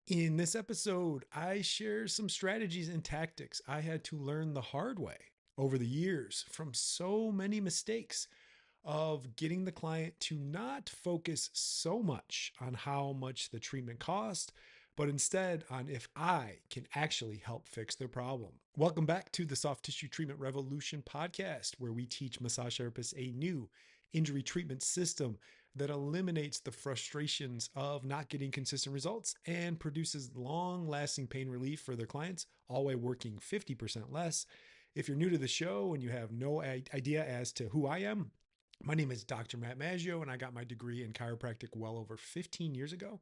In this episode, I share some strategies and tactics I had to learn the hard way over the years from so many mistakes of getting the client to not focus so much on how much the treatment cost, but instead on if I can actually help fix their problem. Welcome back to the Soft Tissue Treatment Revolution podcast, where we teach massage therapists a new injury treatment system that eliminates the frustrations of not getting consistent results and produces long lasting pain relief for their clients, all while working 50% less. If you're new to the show and you have no idea as to who I am, my name is Dr. Matt Maggio, and I got my degree in chiropractic well over 15 years ago.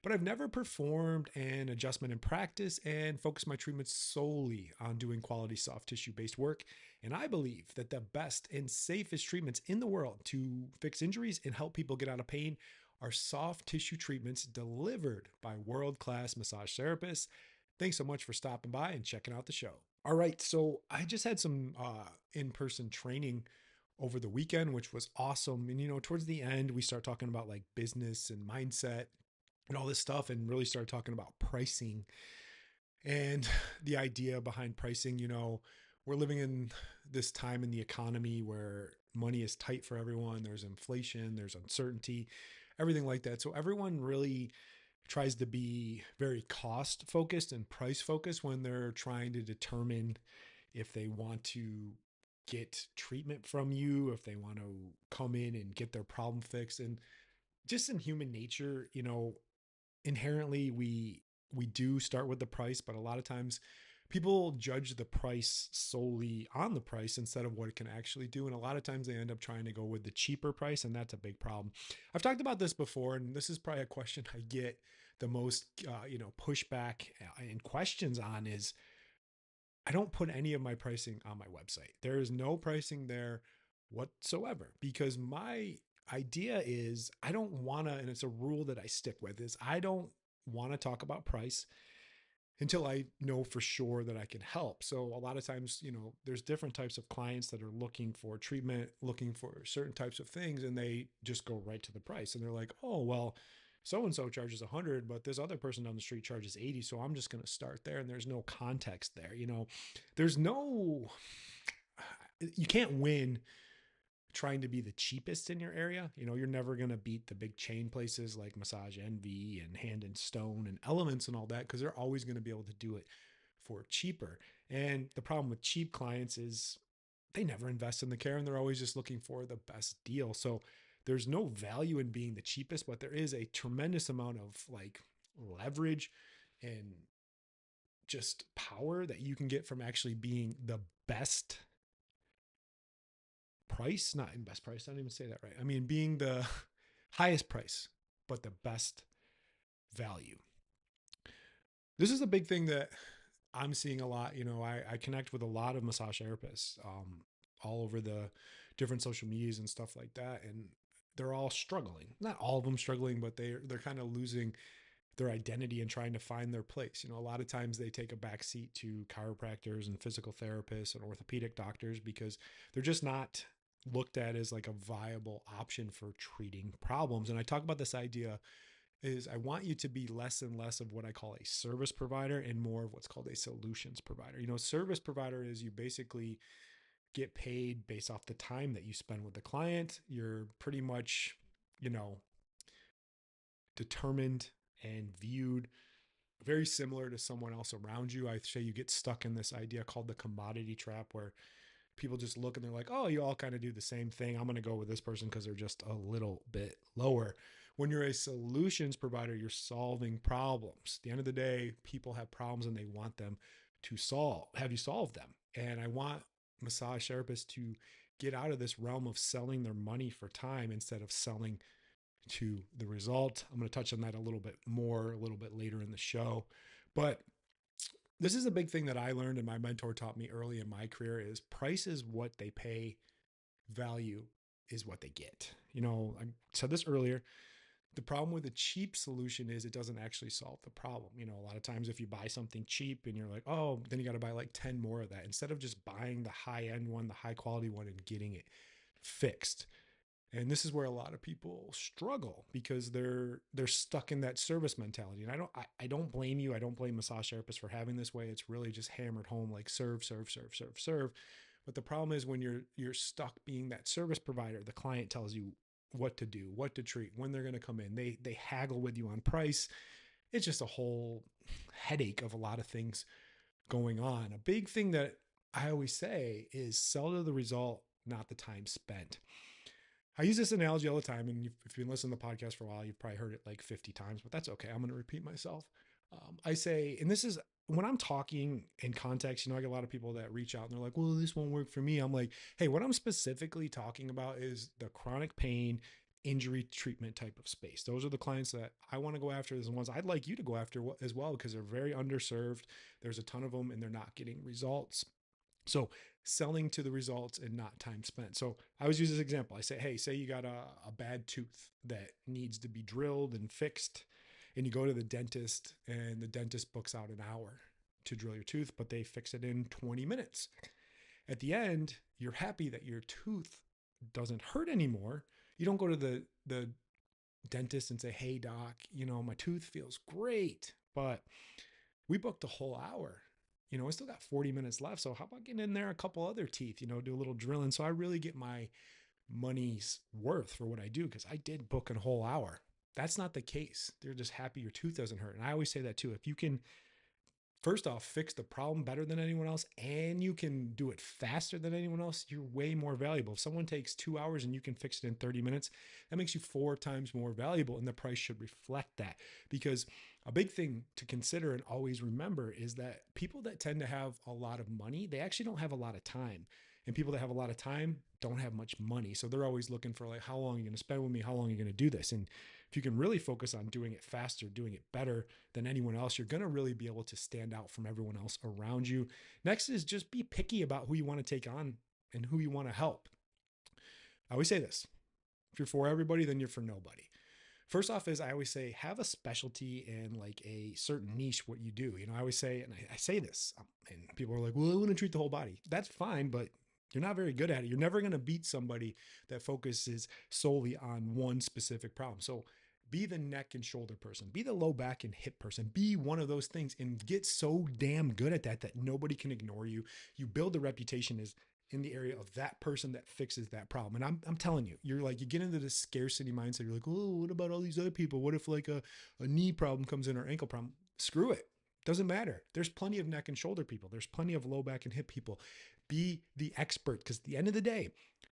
But I've never performed an adjustment in practice and focused my treatments solely on doing quality soft tissue based work. And I believe that the best and safest treatments in the world to fix injuries and help people get out of pain are soft tissue treatments delivered by world class massage therapists. Thanks so much for stopping by and checking out the show. All right, so I just had some in person training over the weekend, which was awesome. And, towards the end, we start talking about like business and mindset and all this stuff and really start talking about pricing and the idea behind pricing. We're living in this time in the economy where money is tight for everyone. There's inflation, there's uncertainty, everything like that. So everyone really tries to be very cost focused and price focused when they're trying to determine if they want to get treatment from you, if they want to come in and get their problem fixed. And just in human nature, inherently we do start with the price, but a lot of times people judge the price solely on the price instead of what it can actually do. And a lot of times they end up trying to go with the cheaper price, and that's a big problem. I've talked about this before, and this is probably a question I get the most, pushback and questions on is I don't put any of my pricing on my website. There is no pricing there whatsoever because my idea is I don't want to, and it's a rule that I stick with, is I don't want to talk about price until I know for sure that I can help. So a lot of times, there's different types of clients that are looking for treatment, looking for certain types of things, and they just go right to the price. And they're like, oh, well, so and so charges 100, but this other person down the street charges 80, so I'm just going to start there. And there's no context there. There's no, you can't win trying to be the cheapest in your area. You're never going to beat the big chain places like Massage Envy and Hand and Stone and Elements and all that, because they're always going to be able to do it for cheaper. And the problem with cheap clients is they never invest in the care and they're always just looking for the best deal. So there's no value in being the cheapest, but there is a tremendous amount of like leverage and just power that you can get from actually being the best price, not in best price. I don't even say that right. I mean, being the highest price, but the best value. This is a big thing that I'm seeing a lot. I connect with a lot of massage therapists all over the different social medias and stuff like that. And they're all struggling. Not all of them struggling, but they're kind of losing their identity and trying to find their place. A lot of times they take a backseat to chiropractors and physical therapists and orthopedic doctors because they're just not looked at as like a viable option for treating problems. And I talk about this idea is I want you to be less and less of what I call a service provider and more of what's called a solutions provider. Service provider is you basically get paid based off the time that you spend with the client. You're pretty much, you know, determined and viewed very similar to someone else around you. I say you get stuck in this idea called the commodity trap where people just look and they're like, oh, you all kind of do the same thing. I'm going to go with this person because they're just a little bit lower. When you're a solutions provider, you're solving problems. At the end of the day, people have problems and they want them to have you solve them. And I want massage therapists to get out of this realm of selling their money for time instead of selling to the result. I'm going to touch on that a little bit more a little bit later in the show. But this is a big thing that I learned and my mentor taught me early in my career is price is what they pay, value is what they get. I said this earlier. The problem with a cheap solution is it doesn't actually solve the problem. A lot of times if you buy something cheap and you're like, oh, then you got to buy like 10 more of that instead of just buying the high end one, the high quality one and getting it fixed. And this is where a lot of people struggle because they're stuck in that service mentality. And I don't blame you. I don't blame massage therapists for having this way. It's really just hammered home like serve, serve, serve, serve, serve. But the problem is when you're stuck being that service provider, the client tells you what to do, what to treat, when they're going to come in. They haggle with you on price. It's just a whole headache of a lot of things going on. A big thing that I always say is sell to the result, not the time spent. I use this analogy all the time, and if you've been listening to the podcast for a while, you've probably heard it like 50 times, but that's okay. I'm going to repeat myself. I say, and this is when I'm talking in context, I get a lot of people that reach out and they're like, well, this won't work for me. I'm like, hey, what I'm specifically talking about is the chronic pain, injury treatment type of space. Those are the clients that I want to go after. Those are the ones I'd like you to go after as well, because they're very underserved. There's a ton of them and they're not getting results. So selling to the results and not time spent. So I always use this example. I say, hey, say you got a bad tooth that needs to be drilled and fixed, and you go to the dentist and the dentist books out an hour to drill your tooth, but they fix it in 20 minutes. At the end, you're happy that your tooth doesn't hurt anymore. You don't go to the dentist and say, hey, doc, my tooth feels great, but we booked a whole hour. I still got 40 minutes left. So how about getting in there a couple other teeth, do a little drilling. So I really get my money's worth for what I do, because I did book a whole hour. That's not the case. They're just happy your tooth doesn't hurt. And I always say that too. If you can, first off, fix the problem better than anyone else, and you can do it faster than anyone else, you're way more valuable. If someone takes 2 hours and you can fix it in 30 minutes, that makes you 4 times more valuable, and the price should reflect that. Because a big thing to consider and always remember is that people that tend to have a lot of money, they actually don't have a lot of time. And people that have a lot of time don't have much money. So they're always looking for like, how long are you going to spend with me? How long are you going to do this? And if you can really focus on doing it faster, doing it better than anyone else, you're going to really be able to stand out from everyone else around you. Next is just be picky about who you want to take on and who you want to help. I always say this: if you're for everybody, then you're for nobody. First off is I always say, have a specialty in like a certain niche, what you do. I always say, and I say this, and people are like, well, I want to treat the whole body. That's fine, but you're not very good at it. You're never going to beat somebody that focuses solely on one specific problem. So be the neck and shoulder person, be the low back and hip person, be one of those things, and get so damn good at that nobody can ignore you. You build a reputation as in the area of that person that fixes that problem. And I'm telling you, you get into this scarcity mindset. You're like, oh, what about all these other people? What if like a knee problem comes in or ankle problem? Screw it. Doesn't matter. There's plenty of neck and shoulder people. There's plenty of low back and hip people. Be the expert, because at the end of the day,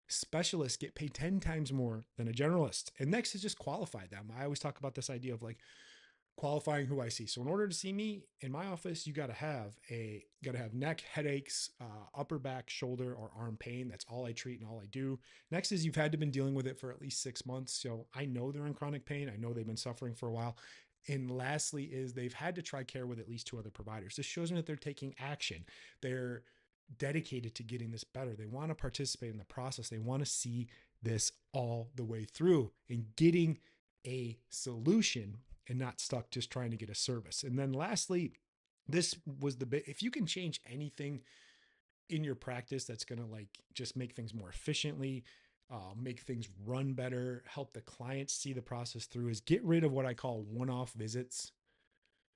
specialists get paid 10 times more than a generalist. And next is just qualify them. I always talk about this idea of like qualifying who I see. So in order to see me in my office, you got to have neck headaches, upper back, shoulder, or arm pain. That's all I treat and all I do. Next is you've had to been dealing with it for at least 6 months. So I know they're in chronic pain. I know they've been suffering for a while. And lastly is they've had to try care with at least 2 other providers. This shows me that they're taking action. They're dedicated to getting this better. They want to participate in the process. They want to see this all the way through and getting a solution and not stuck just trying to get a service. And then lastly, this was the bit, if you can change anything in your practice that's going to like just make things more efficiently, make things run better, help the clients see the process through, is get rid of what I call one-off visits,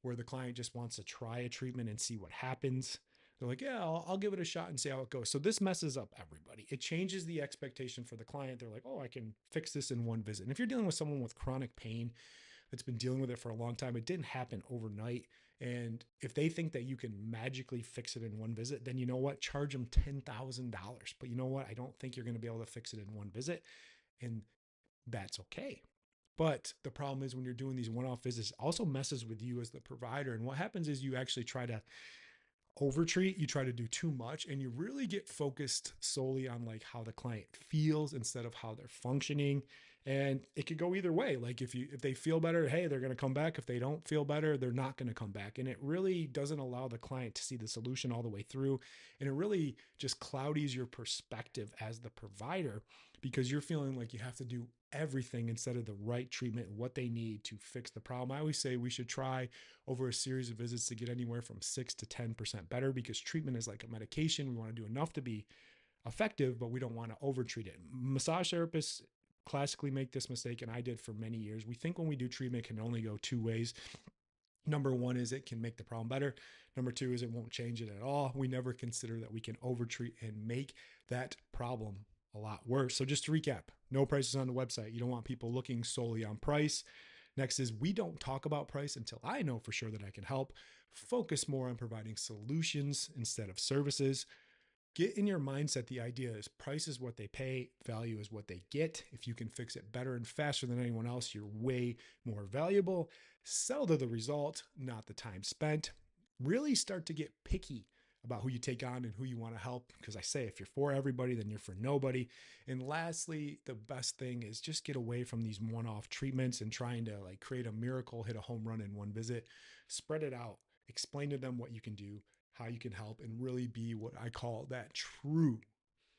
where the client just wants to try a treatment and see what happens. They're like, yeah, I'll give it a shot and see how it goes. So this messes up everybody. It changes the expectation for the client. They're like, oh, I can fix this in one visit. And if you're dealing with someone with chronic pain that's been dealing with it for a long time, it didn't happen overnight. And if they think that you can magically fix it in one visit, then you know what? Charge them $10,000. But you know what? I don't think you're going to be able to fix it in one visit. And that's okay. But the problem is when you're doing these one-off visits, it also messes with you as the provider. And what happens is you actually try to overtreat, you try to do too much, and you really get focused solely on like how the client feels instead of how they're functioning. And it could go either way. Like if they feel better, hey, they're going to come back. If they don't feel better, they're not going to come back. And it really doesn't allow the client to see the solution all the way through. And it really just cloudies your perspective as the provider, because you're feeling like you have to do everything instead of the right treatment, what they need to fix the problem. I always say we should try over a series of visits to get anywhere from 6 to 10% better, because treatment is like a medication. We want to do enough to be effective, but we don't want to overtreat it. Massage therapists, classically make this mistake, and I did for many years. We think when we do treatment, it can only go two ways. Number one is it can make the problem better. Number two is it won't change it at all. We never consider that we can overtreat and make that problem a lot worse. So just to recap, no prices on the website. You don't want people looking solely on price. Next is we don't talk about price until I know for sure that I can help. Focus more on providing solutions instead of services. Get in your mindset the idea is price is what they pay, value is what they get. If you can fix it better and faster than anyone else, you're way more valuable. Sell to the result, not the time spent. Really start to get picky about who you take on and who you want to help. Because I say, if you're for everybody, then you're for nobody. And lastly, the best thing is just get away from these one-off treatments and trying to like create a miracle, hit a home run in one visit. Spread it out. Explain to them what you can do, how you can help, and really be what I call that true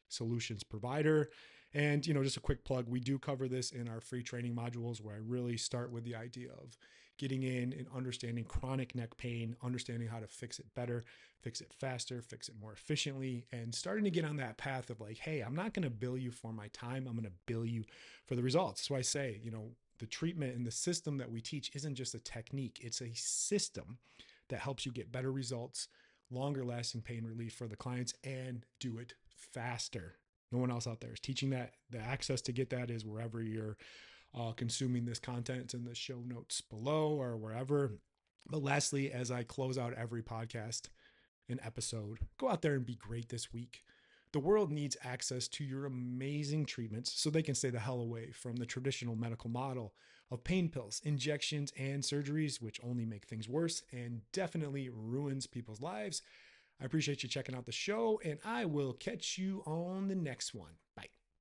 solutions provider. And, just a quick plug, we do cover this in our free training modules where I really start with the idea of getting in and understanding chronic neck pain, understanding how to fix it better, fix it faster, fix it more efficiently, and starting to get on that path of like, hey, I'm not going to bill you for my time. I'm going to bill you for the results. So I say, the treatment and the system that we teach isn't just a technique. It's a system that helps you get better results, longer lasting pain relief for the clients, and do it faster. No one else out there is teaching that. The access to get that is wherever you're consuming this content. It's in the show notes below or wherever. But lastly, as I close out every podcast and episode, go out there and be great this week. The world needs access to your amazing treatments so they can stay the hell away from the traditional medical model of pain pills, injections, and surgeries, which only make things worse and definitely ruins people's lives. I appreciate you checking out the show, and I will catch you on the next one. Bye.